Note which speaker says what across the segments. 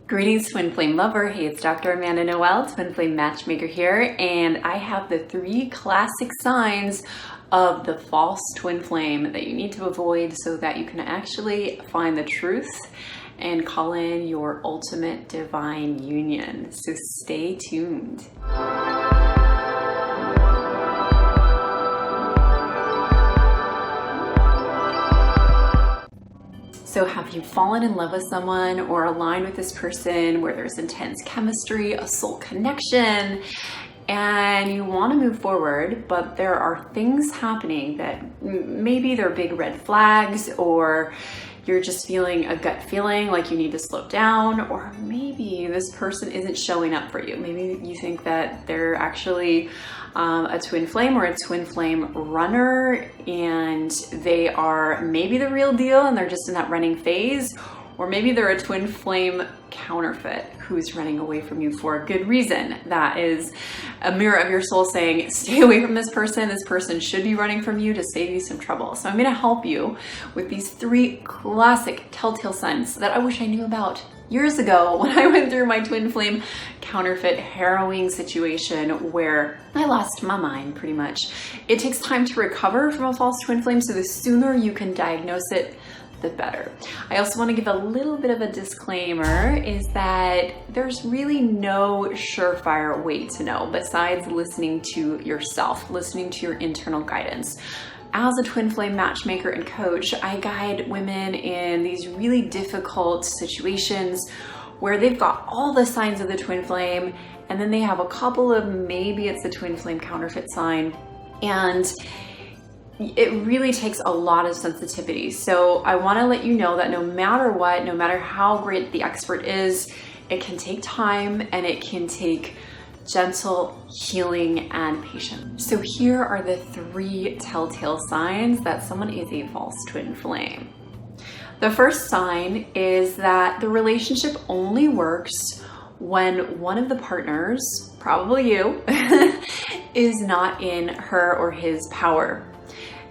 Speaker 1: Greetings, Twin Flame lover. Hey, it's Dr. Amanda Noel, Twin Flame Matchmaker here, and I have the 3 classic signs of the false twin flame that you need to avoid so that you can actually find the truth and call in your ultimate divine union. So stay tuned. So have you fallen in love with someone or aligned with this person where there's intense chemistry, a soul connection, and you want to move forward, but there are things happening that maybe they're big red flags, or you're just feeling a gut feeling like you need to slow down, or maybe this person isn't showing up for you. Maybe you think that they're actually a twin flame or a twin flame runner, and they are maybe the real deal and they're just in that running phase, or maybe they're a twin flame counterfeit who's running away from you for a good reason. That is a mirror of your soul saying, stay away from this person. This person should be running from you to save you some trouble. So I'm going to help you with these 3 classic telltale signs that I wish I knew about years ago when I went through my twin flame counterfeit harrowing situation where I lost my mind pretty much. It takes time to recover from a false twin flame, so the sooner you can diagnose it, the better. I also want to give a little bit of a disclaimer, is that there's really no surefire way to know besides listening to yourself, listening to your internal guidance. As a twin flame matchmaker and coach, I guide women in these really difficult situations where they've got all the signs of the twin flame, and then they have a couple of, maybe it's a twin flame counterfeit sign, and it really takes a lot of sensitivity. So I want to let you know that no matter what, no matter how great the expert is, it can take time and it can take gentle healing and patience. So here are the 3 telltale signs that someone is a false twin flame. The first sign is that the relationship only works when one of the partners, probably you, is not in her or his power.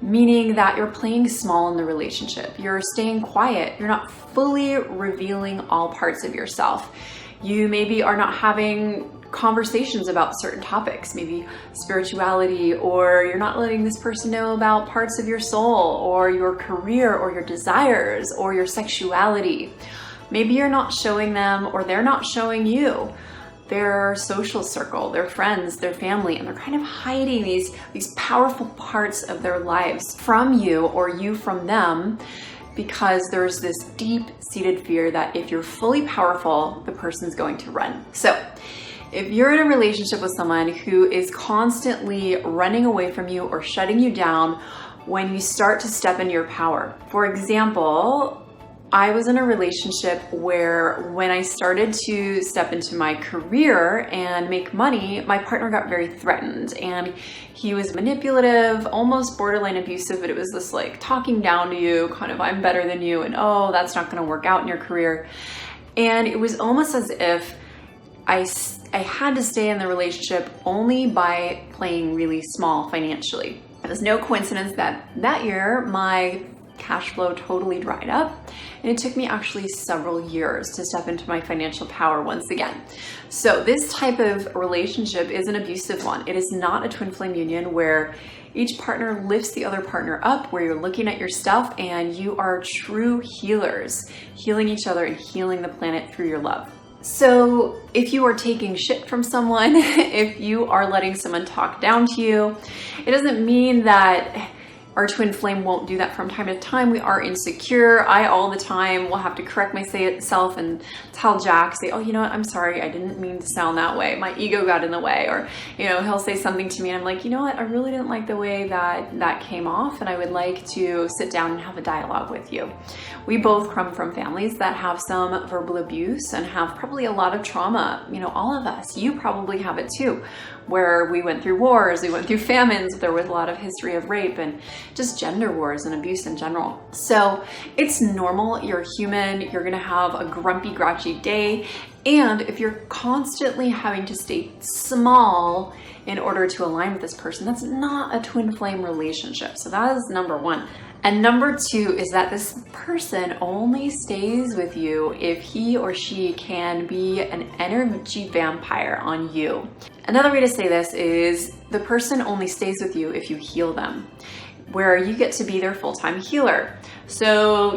Speaker 1: Meaning that you're playing small in the relationship. You're staying quiet. You're not fully revealing all parts of yourself. You maybe are not having conversations about certain topics, maybe spirituality, or you're not letting this person know about parts of your soul or your career or your desires or your sexuality. Maybe you're not showing them, or they're not showing you their social circle, their friends, their family, and they're kind of hiding these powerful parts of their lives from you or you from them, because there's this deep-seated fear that if you're fully powerful, the person's going to run. So if you're in a relationship with someone who is constantly running away from you or shutting you down when you start to step into your power. For example, I was in a relationship where when I started to step into my career and make money, my partner got very threatened, and he was manipulative, almost borderline abusive, but it was this like talking down to you, kind of, I'm better than you, and oh, that's not going to work out in your career. And it was almost as if I had to stay in the relationship only by playing really small financially. It was no coincidence that that year my cash flow totally dried up, and it took me actually several years to step into my financial power once again. So this type of relationship is an abusive one. It is not a twin flame union where each partner lifts the other partner up, where you're looking at your stuff and you are true healers, healing each other and healing the planet through your love. So if you are taking shit from someone, if you are letting someone talk down to you, it doesn't mean that our twin flame won't do that from time to time. We are insecure. I all the time will have to correct myself and tell Jack, say, oh, you know what? I'm sorry. I didn't mean to sound that way. My ego got in the way. Or, you know, he'll say something to me and I'm like, you know what? I really didn't like the way that came off, and I would like to sit down and have a dialogue with you. We both come from families that have some verbal abuse and have probably a lot of trauma. You know, all of us, you probably have it too, where we went through wars, we went through famines, there was a lot of history of rape and just gender wars and abuse in general. So it's normal, you're human, you're gonna have a grumpy, grouchy day. And if you're constantly having to stay small in order to align with this person, that's not a twin flame relationship. So that is number 1. And number 2 is that this person only stays with you if he or she can be an energy vampire on you. Another way to say this is the person only stays with you if you heal them, where you get to be their full-time healer. So,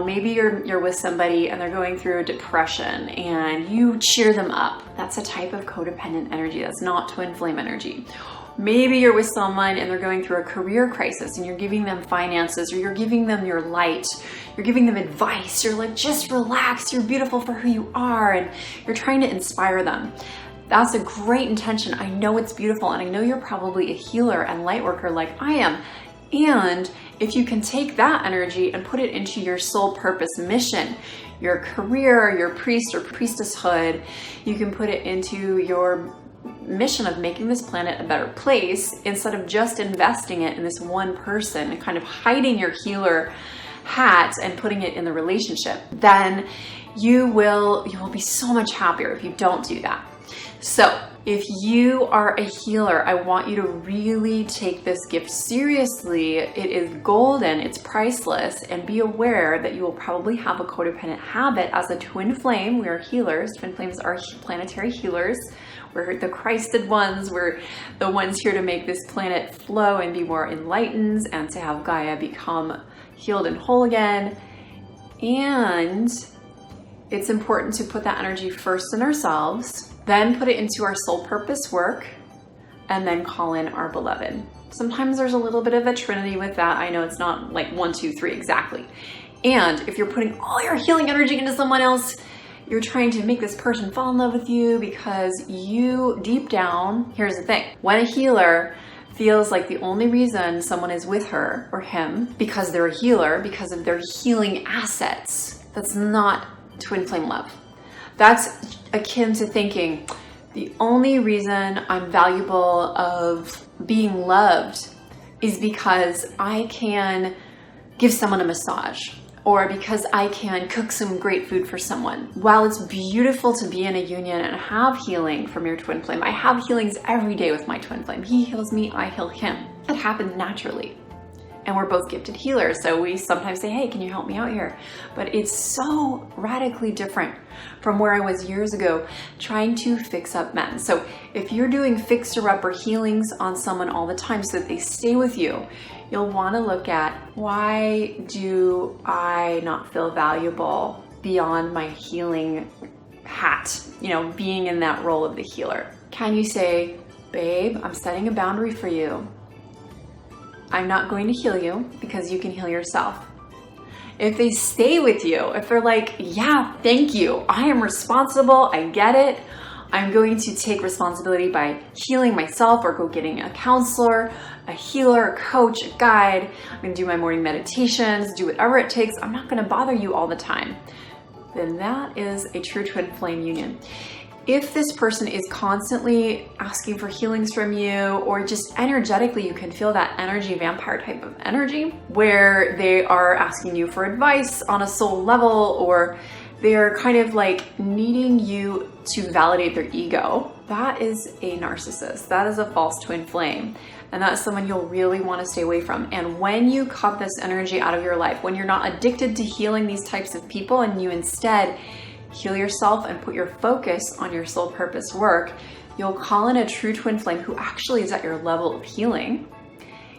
Speaker 1: maybe you're with somebody and they're going through a depression and you cheer them up. That's a type of codependent energy. That's not twin flame energy. Maybe you're with someone and they're going through a career crisis and you're giving them finances, or you're giving them your light, you're giving them advice, you're like, just relax, you're beautiful for who you are, and you're trying to inspire them. That's a great intention. I know it's beautiful, and I know you're probably a healer and light worker like I am. And if you can take that energy and put it into your soul purpose mission, your career, your priest or priestesshood, you can put it into your mission of making this planet a better place, instead of just investing it in this one person and kind of hiding your healer hat and putting it in the relationship, then you will be so much happier if you don't do that. So if you are a healer, I want you to really take this gift seriously. It is golden, it's priceless, and be aware that you will probably have a codependent habit. As a twin flame, we are healers. Twin flames are planetary healers. We're the Christed ones. We're the ones here to make this planet flow and be more enlightened, and to have Gaia become healed and whole again. And it's important to put that energy first in ourselves, then put it into our soul purpose work, and then call in our beloved. Sometimes there's a little bit of a trinity with that. I know it's not like 1, 2, 3 exactly. And if you're putting all your healing energy into someone else, you're trying to make this person fall in love with you because you, deep down, here's the thing. When a healer feels like the only reason someone is with her or him because they're a healer, because of their healing assets, that's not twin flame love. That's akin to thinking the only reason I'm valuable of being loved is because I can give someone a massage, or because I can cook some great food for someone. While it's beautiful to be in a union and have healing from your twin flame, I have healings every day with my twin flame. He heals me, I heal him. It happens naturally. And we're both gifted healers, so we sometimes say, hey, can you help me out here? But it's so radically different from where I was years ago trying to fix up men. So if you're doing fixer-upper healings on someone all the time so that they stay with you, you'll want to look at, why do I not feel valuable beyond my healing hat, being in that role of the healer? Can you say, babe, I'm setting a boundary for you. I'm not going to heal you because you can heal yourself. If they stay with you, if they're like, yeah, thank you, I am responsible, I get it, I'm going to take responsibility by healing myself, or go getting a counselor, a healer, a coach, a guide, I'm going to do my morning meditations, do whatever it takes, I'm not going to bother you all the time, then that is a true twin flame union. If this person is constantly asking for healings from you, or just energetically you can feel that energy vampire type of energy where they are asking you for advice on a soul level, or they're kind of like needing you to validate their ego, that is a narcissist. That is a false twin flame. And that's someone you'll really want to stay away from. And when you cut this energy out of your life, when you're not addicted to healing these types of people, and you instead heal yourself and put your focus on your soul purpose work, you'll call in a true twin flame who actually is at your level of healing.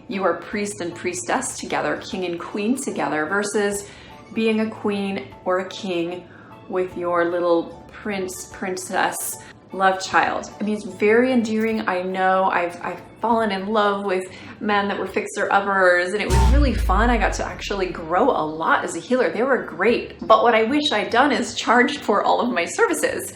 Speaker 1: You are priest and priestess together, king and queen together, versus being a queen or a king with your little prince, princess, love child. I mean, it's very endearing. I know I've fallen in love with men that were fixer-uppers, and it was really fun. I got to actually grow a lot as a healer. They were great. But what I wish I'd done is charged for all of my services.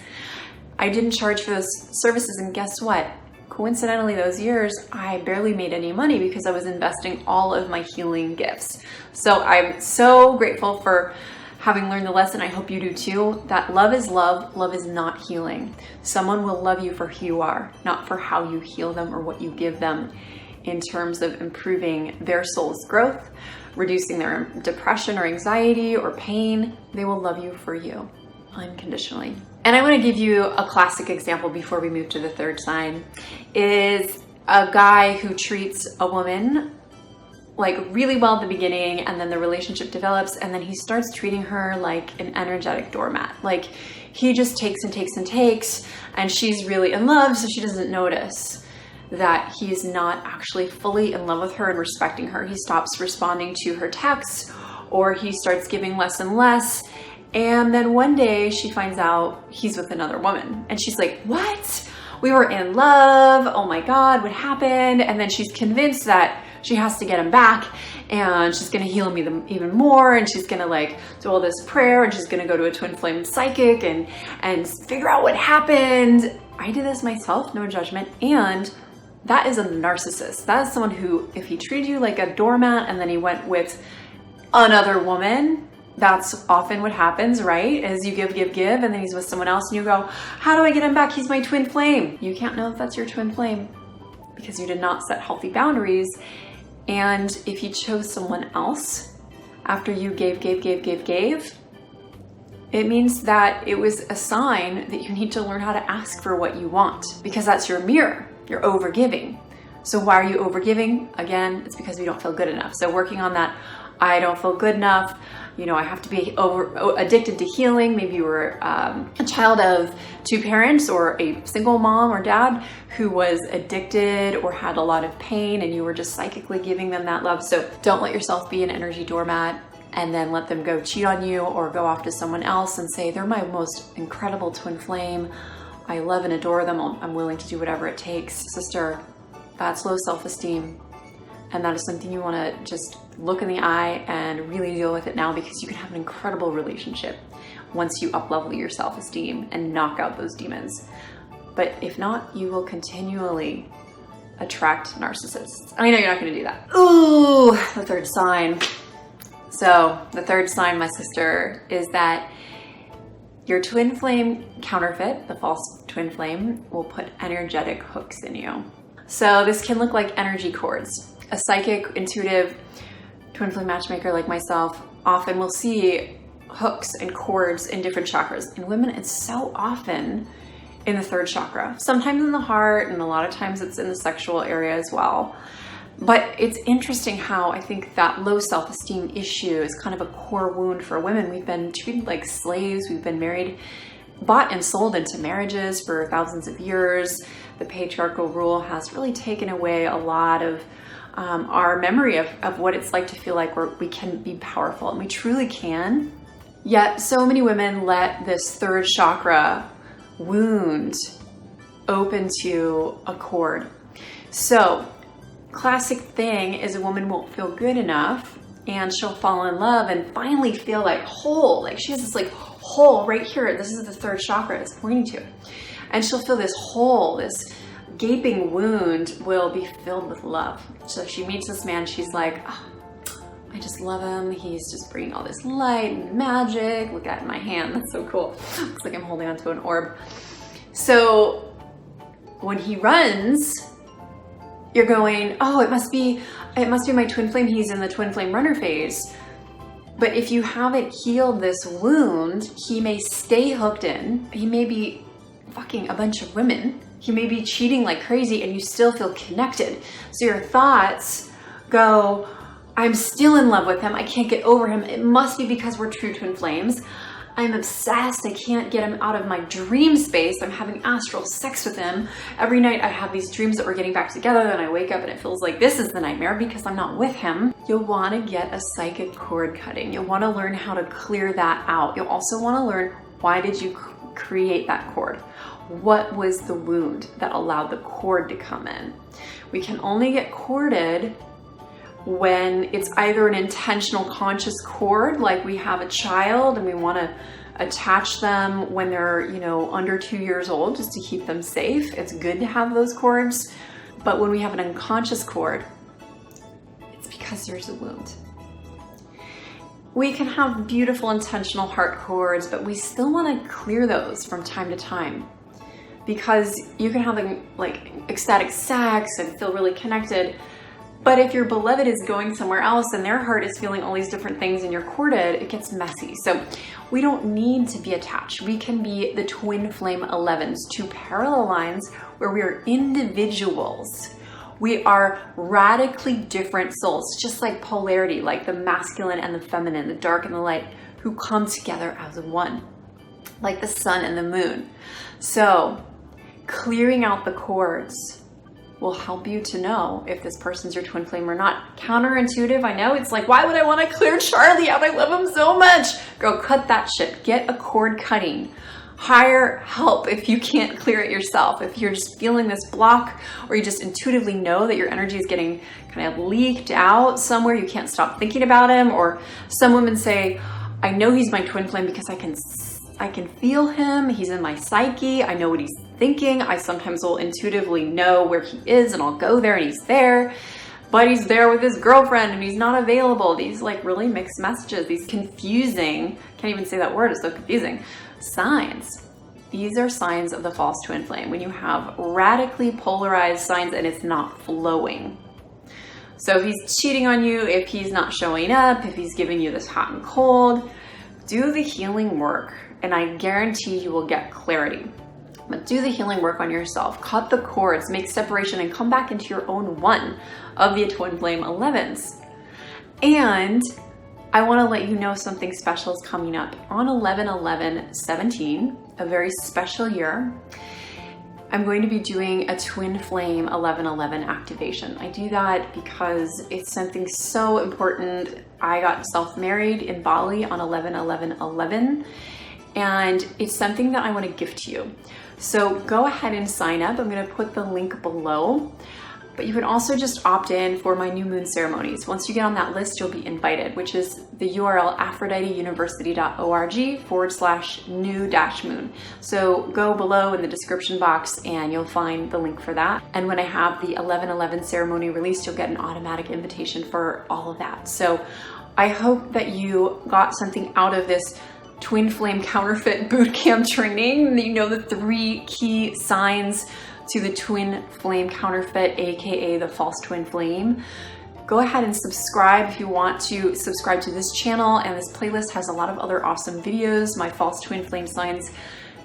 Speaker 1: I didn't charge for those services, and guess what? Coincidentally, those years, I barely made any money because I was investing all of my healing gifts. So I'm so grateful for having learned the lesson. I hope you do too, that love is love, love is not healing. Someone will love you for who you are, not for how you heal them or what you give them in terms of improving their soul's growth, reducing their depression or anxiety or pain. They will love you for you unconditionally. And I want to give you a classic example before we move to the third sign, is a guy who treats a woman like really well at the beginning, and then the relationship develops, and then he starts treating her like an energetic doormat. Like he just takes and takes and takes, and she's really in love, so she doesn't notice that he's not actually fully in love with her and respecting her. He stops responding to her texts, or he starts giving less and less. And then one day she finds out he's with another woman, and she's like, what? We were in love. Oh my God, what happened? And then she's convinced that she has to get him back, and she's going to heal him even more. And she's going to like do all this prayer, and she's going to go to a twin flame psychic and figure out what happened. I did this myself, no judgment. And that is a narcissist. That is someone who, if he treated you like a doormat and then he went with another woman, that's often what happens, right? Is you give, and then he's with someone else, and you go, how do I get him back? He's my twin flame. You can't know if that's your twin flame because you did not set healthy boundaries. And if he chose someone else after you gave, it means that it was a sign that you need to learn how to ask for what you want, because that's your mirror. You're overgiving. So why are you overgiving? Again, it's because we don't feel good enough. So working on that, I don't feel good enough. You know, I have to be addicted to healing. Maybe you were a child of two parents, or a single mom or dad who was addicted or had a lot of pain, and you were just psychically giving them that love. So don't let yourself be an energy doormat and then let them go cheat on you or go off to someone else and say, they're my most incredible twin flame. I love and adore them. I'm willing to do whatever it takes. Sister, that's low self-esteem. And that is something you want to just look in the eye and really deal with it now, because you can have an incredible relationship once you up-level your self-esteem and knock out those demons. But if not, you will continually attract narcissists. I know you're not going to do that. Ooh, the third sign. So the third sign, my sister, is that your twin flame counterfeit, the false twin flame, will put energetic hooks in you. So this can look like energy cords. A psychic, intuitive, twin flame matchmaker like myself often will see hooks and cords in different chakras. In women, it's so often in the third chakra, sometimes in the heart, and a lot of times it's in the sexual area as well. But it's interesting how I think that low self-esteem issue is kind of a core wound for women. We've been treated like slaves. We've been married, bought and sold into marriages for thousands of years. The patriarchal rule has really taken away a lot of our memory of what it's like to feel like we can be powerful, and we truly can. Yet so many women let this third chakra wound open to a cord. So classic thing is a woman won't feel good enough, and she'll fall in love and finally feel like whole. Like she has this like hole right here. This is the third chakra it's pointing to. And she'll feel this hole, this gaping wound will be filled with love. So she meets this man, she's like, oh, I just love him. He's just bringing all this light and magic. Look at my hand, that's so cool. It's like I'm holding onto an orb. So when he runs, you're going, oh, it must be my twin flame. He's in the twin flame runner phase. But if you haven't healed this wound, he may stay hooked in. He may be fucking a bunch of women. He may be cheating like crazy, and you still feel connected. So your thoughts go, I'm still in love with him. I can't get over him. It must be because we're true twin flames. I'm obsessed. I can't get him out of my dream space. I'm having astral sex with him. Every night I have these dreams that we're getting back together, and I wake up and it feels like this is the nightmare because I'm not with him. You'll want to get a psychic cord cutting. You'll want to learn how to clear that out. You'll also want to learn, why did you create that cord? What was the wound that allowed the cord to come in? We can only get corded when it's either an intentional conscious cord, like we have a child and we want to attach them when they're, under 2 years old, just to keep them safe. It's good to have those cords. But when we have an unconscious cord, it's because there's a wound. We can have beautiful intentional heart cords, but we still want to clear those from time to time, because you can have like ecstatic sex and feel really connected. But if your beloved is going somewhere else and their heart is feeling all these different things and you're corded, it gets messy. So we don't need to be attached. We can be the twin flame 11s, two parallel lines where we are individuals We are radically different souls, just like polarity, like the masculine and the feminine, the dark and the light, who come together as one, like the sun and the moon. So clearing out the cords will help you to know if this person's your twin flame or not. Counterintuitive, I know. It's like, why would I want to clear Charlie out? I love him so much. Girl, cut that shit. Get a cord cutting. Hire help if you can't clear it yourself. If you're just feeling this block, or you just intuitively know that your energy is getting kind of leaked out somewhere, you can't stop thinking about him. Or some women say, I know he's my twin flame because I can feel him. He's in my psyche. I know what he's thinking. I sometimes will intuitively know where he is, and I'll go there and he's there, but he's there with his girlfriend and he's not available. These like really mixed messages, these confusing, can't even say that word, it's so confusing, signs. These are signs of the false twin flame, when you have radically polarized signs and it's not flowing. So if he's cheating on you, if he's not showing up, if he's giving you this hot and cold, do the healing work and I guarantee you will get clarity. But do the healing work on yourself. Cut the cords, make separation, and come back into your own one of the twin flame 11s. And I want to let you know something special is coming up on 11/11/17, a very special year. I'm going to be doing a twin flame 11/11 activation. I do that because it's something so important. I got self-married in Bali on 11/11/11, and it's something that I want to gift to you. So go ahead and sign up. I'm going to put the link below, but you can also just opt in for my new moon ceremonies. Once you get on that list, you'll be invited, which is the URL aphroditeuniversity.org/new-moon. So go below in the description box and you'll find the link for that. And when I have the 11/11 ceremony released, you'll get an automatic invitation for all of that. So I hope that you got something out of this Twin Flame Counterfeit Bootcamp training. You know the 3 key signs to the Twin Flame Counterfeit, aka the false twin flame. Go ahead and subscribe if you want to subscribe to this channel, and this playlist has a lot of other awesome videos, my false twin flame signs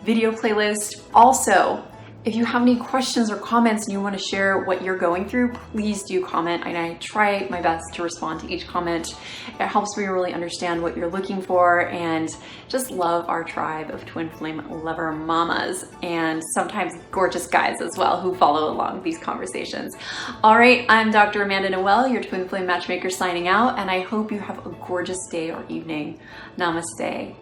Speaker 1: video playlist. Also, if you have any questions or comments and you want to share what you're going through, please do comment, and I try my best to respond to each comment. It helps me really understand what you're looking for, and just love our tribe of twin flame lover mamas, and sometimes gorgeous guys as well who follow along these conversations. All right, I'm Dr. Amanda Noel, your twin flame matchmaker, signing out, and I hope you have a gorgeous day or evening. Namaste.